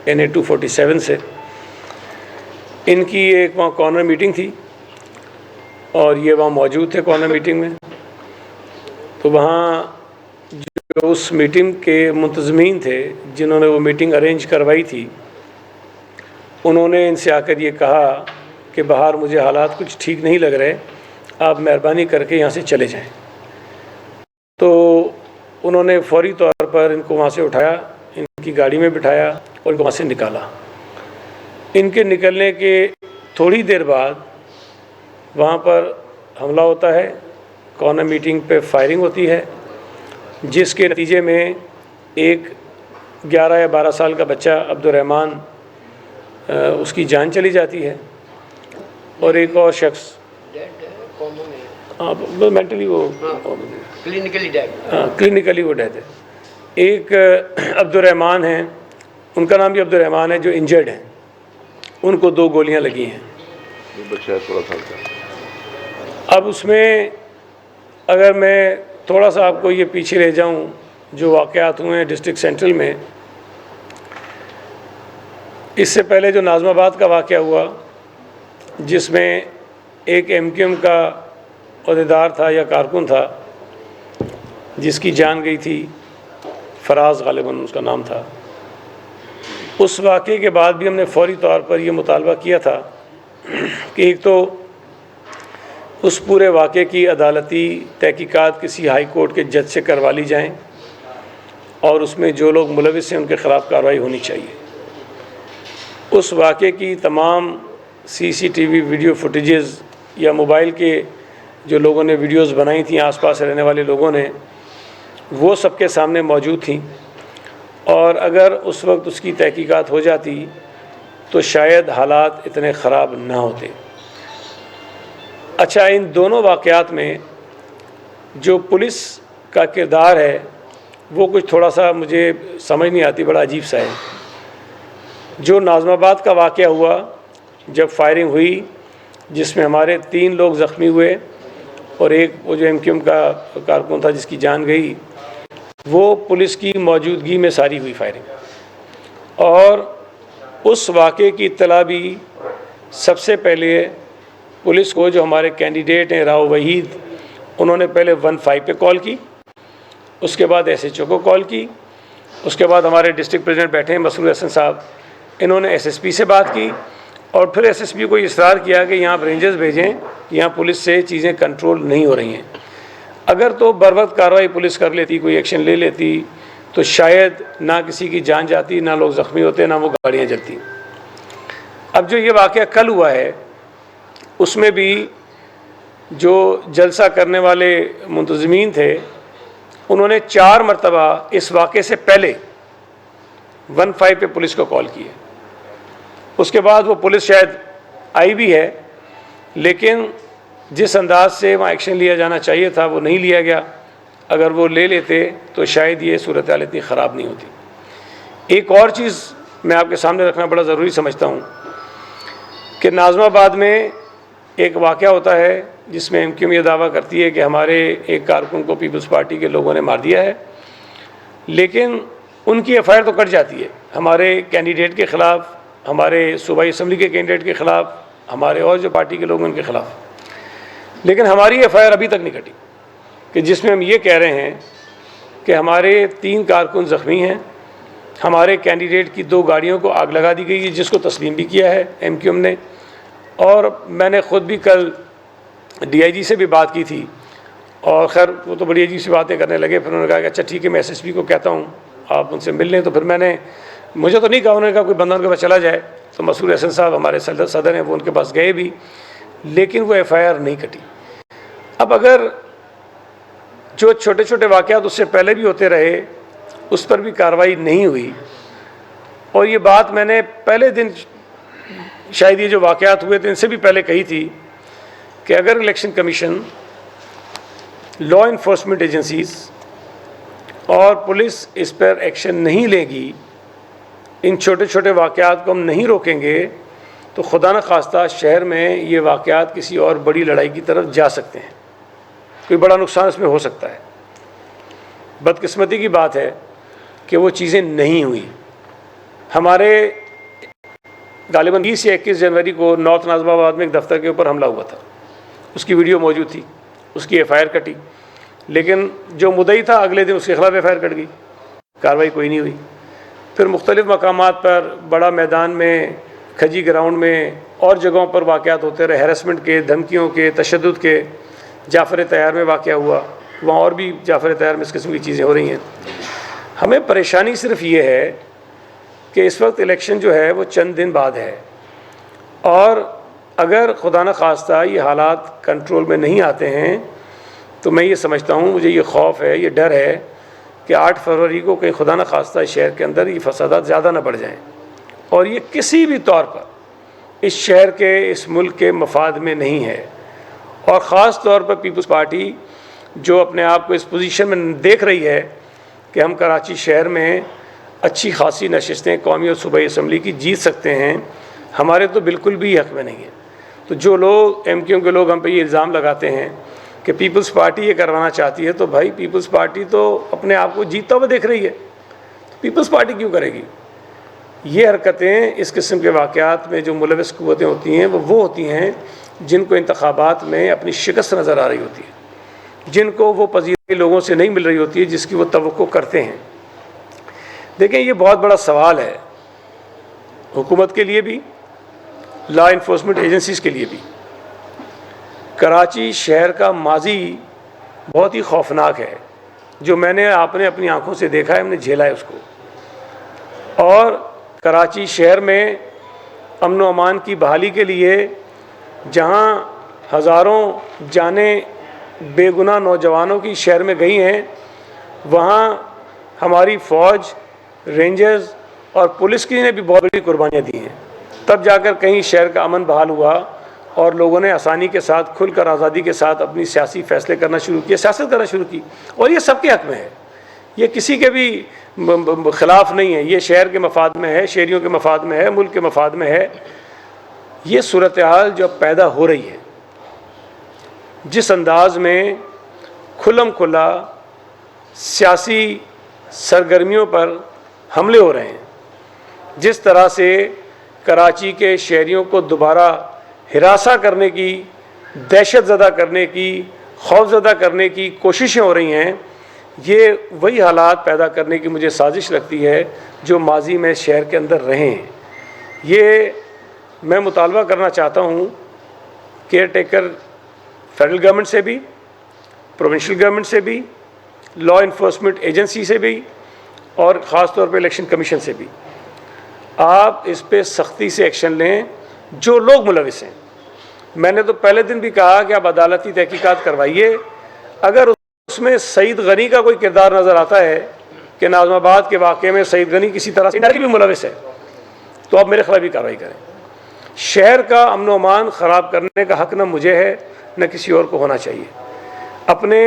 NA 247 से। इनकी एक वहाँ कॉर्नर मीटिंग थी और ये वहाँ मौजूद थे कॉर्नर मीटिंग में। तो वहाँ जो उस मीटिंग के मुंतज़मीन थे जिन्होंने वो मीटिंग अरेंज करवाई थी, उन्होंने इनसे आकर ये कहा कि बाहर मुझे हालात कुछ ठीक नहीं लग रहे, आप मेहरबानी करके यहाँ से चले जाएं। तो उन्होंने फौरी तौर पर इनको वहाँ से उठाया, इनकी गाड़ी में बिठाया और इनको वहाँ से निकाला। इनके निकलने के थोड़ी देर बाद वहाँ पर हमला होता है, कॉर्नर मीटिंग पे फायरिंग होती है, जिसके नतीजे में एक 11 या 12 साल का बच्चा अब्दुर्रहमान उसकी जान चली जाती है और एक और शख्स मेंटली वो क्लिनिकली वो डेथ है। एक अब्दुर्रहमान है, उनका नाम भी अब्दुर्रहमान है, जो इंजर्ड हैं, उनको 2 गोलियां लगी हैं। बच्चा 16 साल का। अब उसमें अगर मैं थोड़ा सा आपको ये पीछे ले जाऊं, जो वाक़यात हुए हैं डिस्ट्रिक्ट सेंट्रल में, इससे पहले जो नाज़माबाद का वाक़या हुआ जिसमें एक MQM का अहदेदार था या कारकुन था जिसकी जान गई थी, फराज गालिबन उसका नाम था। उस वाक़े के बाद भी हमने फौरी तौर पर यह मुतालबा किया था कि एक तो उस पूरे वाक़े की अदालती तहकीकात किसी हाई कोर्ट के जज से करवा ली जाएँ और उसमें जो लोग मुलविस हैं उनके ख़िलाफ़ कार्रवाई होनी चाहिए। उस वाक़े की तमाम CCTV वीडियो फुटेजेस या मोबाइल के जो लोगों ने वीडियोस बनाई थी, आसपास रहने वाले लोगों ने, वो सबके सामने मौजूद थी और अगर उस वक्त उसकी तहकीकात हो जाती तो शायद हालात इतने ख़राब ना होते। अच्छा, इन दोनों वाक़यात में जो पुलिस का किरदार है वो कुछ थोड़ा सा मुझे समझ नहीं आती, बड़ा अजीब सा है। जो नाज़माबाद का वाक़या हुआ, जब फायरिंग हुई जिसमें हमारे 3 लोग ज़ख्मी हुए और एक वो जो MQM का कारकुन था जिसकी जान गई, वो पुलिस की मौजूदगी में सारी हुई फायरिंग। और उस वाक़े की इत्तला भी सबसे पहले पुलिस को, जो हमारे कैंडिडेट हैं राव वहीद, उन्होंने पहले 15 पे कॉल की, उसके बाद SHO को कॉल की, उसके बाद हमारे डिस्ट्रिक्ट प्रेसिडेंट बैठे हैं मसरूर हसन साहब, इन्होंने SSP से बात की और फिर SSP को इसरार किया कि यहाँ रेंजर्स भेजें, यहाँ पुलिस से चीज़ें कंट्रोल नहीं हो रही हैं। अगर तो बर वक्त कार्रवाई पुलिस कर लेती, कोई एक्शन ले लेती, तो शायद ना किसी की जान जाती, ना लोग ज़ख्मी होते, ना वो गाड़ियाँ जलती। अब जो ये वाक़या कल हुआ है उसमें भी जो जलसा करने वाले मुंतज़मीन थे उन्होंने 4 मरतबा इस वाक़े से पहले 15 पे पुलिस को कॉल की है। उसके बाद वो पुलिस शायद आई भी है, लेकिन जिस अंदाज से वहाँ एक्शन लिया जाना चाहिए था वो नहीं लिया गया। अगर वो ले लेते तो शायद ये सूरत हाल इतनी ख़राब नहीं होती। एक और चीज़ मैं आपके सामने रखना बड़ा ज़रूरी समझता हूँ कि नाज़माबाद में एक वाक़या होता है जिसमें MQM ये दावा करती है कि हमारे एक कारकुन को पीपल्स पार्टी के लोगों ने मार दिया है, लेकिन उनकी FIR तो कट जाती है हमारे कैंडिडेट के ख़िलाफ़, हमारे सूबाई असम्बली के कैंडिडेट के ख़िलाफ़, हमारे और जो पार्टी के लोग हैं उनके ख़िलाफ़। लेकिन हमारी FIR अभी तक नहीं कटी कि जिसमें हम ये कह रहे हैं कि हमारे 3 कारकुन ज़ख्मी हैं, हमारे कैंडिडेट की 2 गाड़ियों को आग लगा दी गई है, जिसको तस्लीम भी किया है MQM ने। और मैंने ख़ुद भी कल DIG से भी बात की थी और खैर वो तो बड़ी अजीब सी बातें करने लगे। फिर उन्होंने कहा कि अच्छा ठीक है, मैं SSP को कहता हूँ आप उनसे मिल लें। तो फिर मुझे तो नहीं कहा, उन्होंने कहा कोई बंदा उनके पास चला जाए। तो मसरूर हसन साहब हमारे सदर हैं, वो उनके पास गए भी, लेकिन वो FIR नहीं कटी। अब अगर जो छोटे छोटे वाक़यात उससे पहले भी होते रहे उस पर भी कार्रवाई नहीं हुई, और ये बात मैंने पहले दिन, शायद ये जो वाक़यात हुए थे इनसे भी पहले कही थी कि अगर election commission, law enforcement agencies और पुलिस इस पर एक्शन नहीं लेगी, इन छोटे छोटे वाक़यात को हम नहीं रोकेंगे, तो खुदा न खास्ता शहर में ये वाक़यात किसी और बड़ी लड़ाई की तरफ जा सकते हैं, कोई बड़ा नुकसान इसमें हो सकता है। बदकिस्मती की बात है कि वो चीज़ें नहीं हुई। हमारे गालिबन 20 या 21 जनवरी को नॉर्थ नाज़िमाबाद में एक दफ्तर के ऊपर हमला हुआ था। उसकी वीडियो मौजूद थी, उसकी FIR कटी, लेकिन जो मुद्दई था अगले दिन उसके खिलाफ FIR कट गई, कार्रवाई कोई नहीं हुई। फिर मुख्तलिफ़ मकामात पर, बड़ा मैदान में, खजी ग्राउंड में और जगहों पर वाक़यात होते रहे, हैरेसमेंट के, धमकियों के, तशद्दुद के। जाफ़र तैयार में वाक़या हुआ, वहाँ और भी जाफ़र तैयार में इस किस्म की चीज़ें हो रही हैं। हमें परेशानी सिर्फ ये है कि इस वक्त इलेक्शन जो है वो चंद दिन बाद है, और अगर खुदा न खास्ता ये हालात कंट्रोल में नहीं आते हैं तो मैं ये समझता हूँ, मुझे ये खौफ है, ये डर है कि 8 फरवरी को कहीं खुदा न खास्ता इस शहर के अंदर ये फसादात ज़्यादा ना बढ़ जाएँ, और ये किसी भी तौर पर इस शहर के, इस मुल्क के मफाद में नहीं है। और ख़ास तौर पर पीपल्स पार्टी जो अपने आप को इस पोजीशन में देख रही है कि हम कराची शहर में अच्छी खासी नशिस्तें कौमी और सूबाई असम्बली की जीत सकते हैं, हमारे तो बिल्कुल भी हक़ में नहीं है। तो जो लोग MQM के लोग हम पे ये इल्ज़ाम लगाते हैं कि पीपल्स पार्टी ये करवाना चाहती है, तो भाई पीपल्स पार्टी तो अपने आप को जीतता हुआ देख रही है, तो पीपल्स पार्टी क्यों करेगी? ये हरकतें, इस किस्म के वाक़यात में जो मुलविस क़ुव्वतें होती हैं वो होती हैं जिनको इंतखाबात में अपनी शिकस्त नज़र आ रही होती है, जिनको वो पजीराई लोगों से नहीं मिल रही होती है जिसकी वो तवक्को करते हैं। देखें, ये बहुत बड़ा सवाल है हुकूमत के लिए भी, लॉ इन्फोर्समेंट एजेंसीज़ के लिए भी। कराची शहर का माजी बहुत ही खौफनाक है, जो आपने अपनी आँखों से देखा है, हमने झेला है उसको। और कराची शहर में अमन व अमान की बहाली के लिए जहाँ हज़ारों जानें बेगुनाह नौजवानों की शहर में गई हैं, वहाँ हमारी फ़ौज, रेंजर्स और पुलिस की ने भी बहुत बड़ी कुर्बानियाँ दी हैं। तब जाकर कहीं शहर का अमन बहाल हुआ और लोगों ने आसानी के साथ, खुलकर, आज़ादी के साथ अपनी सियासी फ़ैसले करना शुरू किए, सियासत करना शुरू की। और ये सबके हक़ में है, ये किसी के भी ख़िलाफ़ नहीं है, ये शहर के मफाद में है, शहरियों के मफाद में है, मुल्क के मफाद में है। ये सूरत हाल जो पैदा हो रही है, जिस अंदाज में खुल्लम खुल्ला सियासी सरगर्मियों पर हमले हो रहे हैं, जिस तरह से कराची के शहरियों को दोबारा हिरासा करने की, दहशत ज़दा करने की, खौफज़दा करने की कोशिशें हो रही हैं, ये वही हालात पैदा करने की मुझे साजिश लगती है जो माजी में शहर के अंदर रहे हैं। ये मैं मुतालबा करना चाहता हूँ केयर टेकर फेडरल गवर्नमेंट से भी, प्रोविंशियल गवर्नमेंट से भी, लॉ इन्फोर्समेंट एजेंसी से भी, और ख़ास तौर पर इलेक्शन कमीशन से भी। आप इस पे सख्ती से एक्शन लें। जो लोग मुलविस हैं, मैंने तो पहले दिन भी कहा कि आप अदालती तहकीकात करवाइए। अगर उसमें सईद गनी का कोई किरदार नज़र आता है कि नाज़िमाबाद के वाक़े में सईद गनी किसी तरह से भी मुलविस है, तो आप मेरे खिलाफ भी कार्रवाई करें। शहर का अमन व अमान ख़राब करने का हक़ न मुझे है न किसी और को होना चाहिए। अपने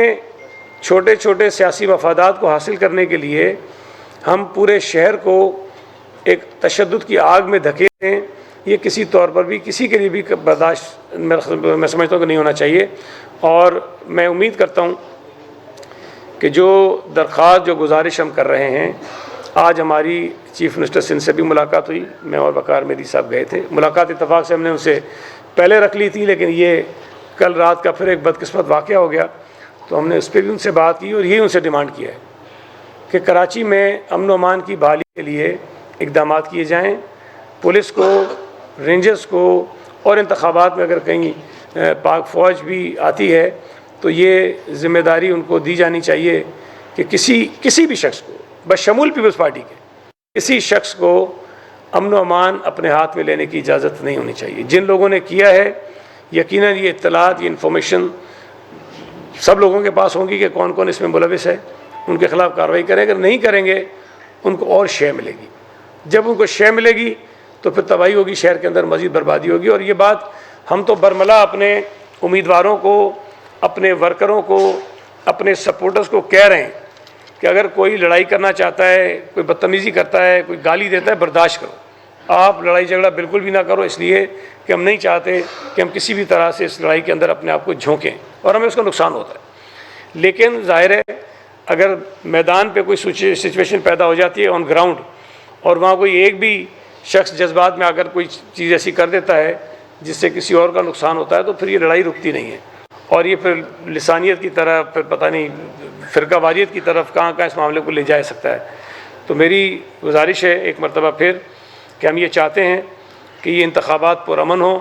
छोटे छोटे सियासी मफादात को हासिल करने के लिए हम पूरे शहर को एक तशद्दुद की आग में धकेलें, ये किसी तौर पर भी किसी के लिए भी बर्दाश्त मैं समझता हूँ कि नहीं होना चाहिए। और मैं उम्मीद करता हूँ कि जो दरख्वास्त, जो गुजारिश हम कर रहे हैं, आज हमारी चीफ़ मिनिस्टर सिंध से भी मुलाकात हुई, मैं और वक़ार मेदी साहब गए थे। मुलाकात इत्तफ़ाक़ से हमने उनसे पहले रख ली थी, लेकिन ये कल रात का फिर एक बदकिस्मत वाक़या हो गया, तो हमने उस पर भी उनसे बात की और यही उनसे डिमांड किया है कि कराची में अमन व अमान की बहाली के लिए इक़दाम किए जाएँ। पुलिस को, रेंजर्स को, और इंतखाबात में अगर कहीं पाक फ़ौज भी आती है तो ये ज़िम्मेदारी उनको दी जानी चाहिए कि किसी भी शख्स को, बशमूल पीपल्स पार्टी के किसी शख्स को अमन व अमान अपने हाथ में लेने की इजाज़त नहीं होनी चाहिए। जिन लोगों ने किया है, यकीनन ये इत्तलात, ये इन्फॉर्मेशन सब लोगों के पास होंगी कि कौन कौन इसमें मुलविस है, उनके ख़िलाफ़ कार्रवाई करें। अगर नहीं करेंगे उनको और शय मिलेगी। जब उनको शय मिलेगी तो फिर तबाही होगी, शहर के अंदर मज़ीद बर्बादी होगी। और ये बात हम तो बरमला अपने उम्मीदवारों को, अपने वर्करों को, अपने सपोर्टर्स को कह रहे हैं कि अगर कोई लड़ाई करना चाहता है, कोई बदतमीज़ी करता है, कोई गाली देता है, बर्दाश्त करो। आप लड़ाई झगड़ा बिल्कुल भी ना करो, इसलिए कि हम नहीं चाहते कि हम किसी भी तरह से इस लड़ाई के अंदर अपने आप को झोंकें और हमें उसका नुकसान होता है। लेकिन ज़ाहिर है, अगर मैदान पे कोई सिचुएशन पैदा हो जाती है ऑन ग्राउंड, और वहाँ कोई एक भी शख्स जज्बात में आकर कोई चीज़ ऐसी कर देता है जिससे किसी और का नुकसान होता है, तो फिर ये लड़ाई रुकती नहीं है और ये फिर लिसानियत की तरफ, फिर पता नहीं फ़िरका वारियत की तरफ कहाँ कहाँ इस मामले को ले जा सकता है। तो मेरी गुजारिश है एक मरतबा फिर कि हम ये चाहते हैं कि ये इंतखाबात पुरअमन हो।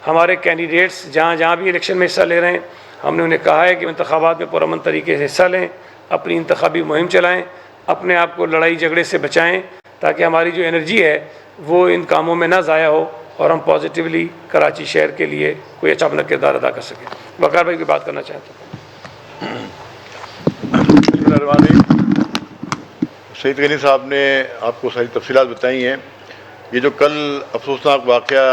हमारे कैंडिडेट्स जहाँ जहाँ भी इलेक्शन में हिस्सा ले रहे हैं, हमने उन्हें कहा है कि इंतखाबात में पुरअमन तरीके से हिस्सा लें, अपनी इंतखाबी मुहिम चलाएँ, अपने आप को लड़ाई झगड़े से बचाएँ, ताकि हमारी जो एनर्जी है वो इन कामों में ना ज़ाया हो और हम पॉजिटिवली कराची शहर के लिए कोई अच्छा अपना किरदार अदा कर सकें। वकार भाई की बात करना चाहता हूँ। सईद गनी साहब ने आपको सारी तफसीलात बताई हैं। ये जो कल अफसोसनाक वाक़या